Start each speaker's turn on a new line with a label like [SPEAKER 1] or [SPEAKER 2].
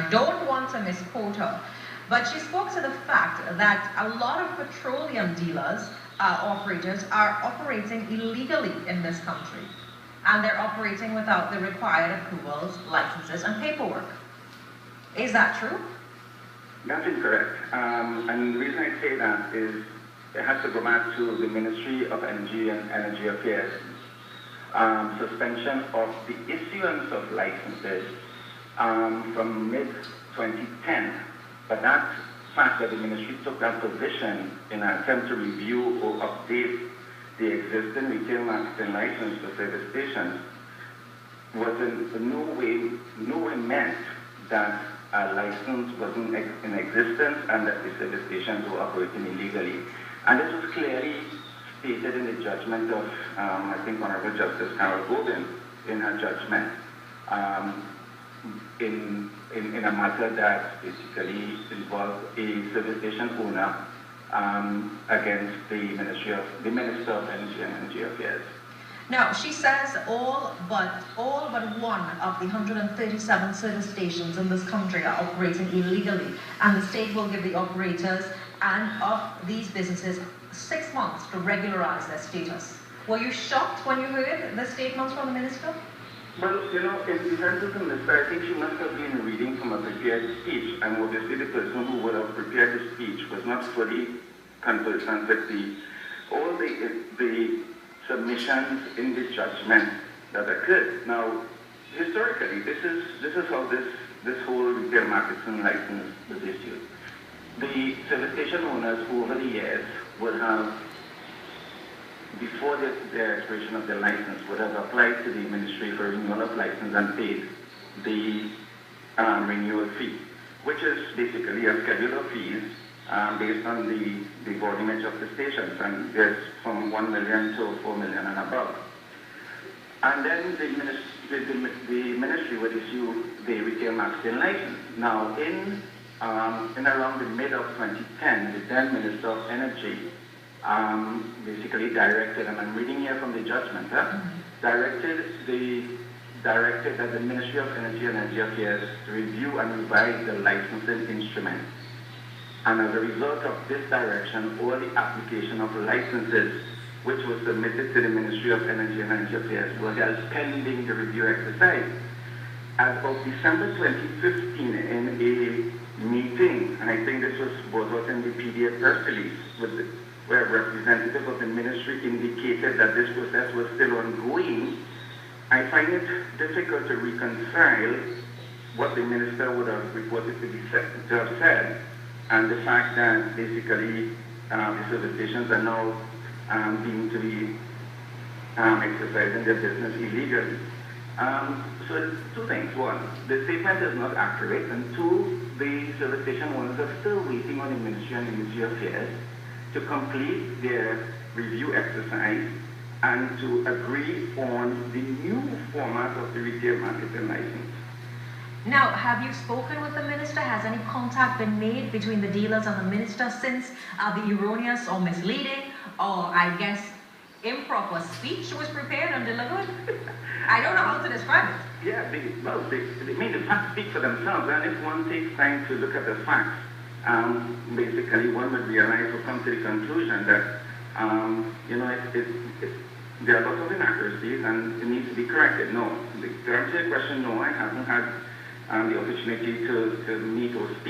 [SPEAKER 1] I don't want to misquote her, but she spoke to the fact that a lot of petroleum dealers, operators, are operating illegally in this country. And they're operating without the required approvals, licenses, and paperwork. Is that true?
[SPEAKER 2] That's incorrect. And the reason I say that is it has to go back to the Ministry of Energy and Energy Affairs suspension of the issuance of licenses from mid-2010. But that fact that the ministry took that position in an attempt to review or update the existing retail marketing license for service stations was in no way meant that a license wasn't in existence and that the service stations were operating illegally. And this was clearly stated in the judgment of, I think, Honorable Justice Carol Gordon in her judgment in a matter that basically involved a service station owner against the Minister of Energy and Energy Affairs.
[SPEAKER 1] Now, she says all but one of the 137 service stations in this country are operating illegally, and the state will give the operators and of these businesses 6 months to regularize their status. Were you shocked when you heard the statements from the minister?
[SPEAKER 2] Well, you know, in terms of the minister, I think she must have been reading from a prepared speech, and obviously the person who would have prepared the speech was not fully conversant with all the submissions in the judgment that occurred. Now, historically, this is how this whole retail marketing license was issued. The service station owners over the years would have, before the expiration of their license, would have applied to the ministry for renewal of license and paid the renewal fee, which is basically a schedule of fees based on the volume of the stations, and there's from 1 million to 4 million and above. And then the ministry would issue the retail marketing license. Now, in around the mid of 2010, the then Minister of Energy basically directed, and I'm reading here from the judgment, directed that the Ministry of Energy and Energy Affairs review and revise the licensing instrument. And as a result of this direction, all the application of licenses which was submitted to the Ministry of Energy and Energy Affairs were held pending the review exercise. As of December 2015, in a meeting, and I think this was brought out in the PDF press release, where a representative of the ministry indicated that this process was still ongoing, I find it difficult to reconcile what the minister would have reported to have said and the fact that basically the service stations are now deemed to be exercising their business illegally. So two things. One, the statement is not accurate, and two, the service station owners are still waiting on the Ministry and Energy Affairs to complete their review exercise and to agree on the new format of the retail marketing license.
[SPEAKER 1] Now, have you spoken with the minister? Has any contact been made between the dealers and the minister since the erroneous or misleading, or I guess improper speech was prepared and delivered? I don't know how to describe it.
[SPEAKER 2] Yeah, the facts speak for themselves, and if one takes time to look at the facts, basically one would realize or come to the conclusion that you know, there are lots of inaccuracies and it needs to be corrected. No, to answer your question, no, I haven't had the opportunity to meet or speak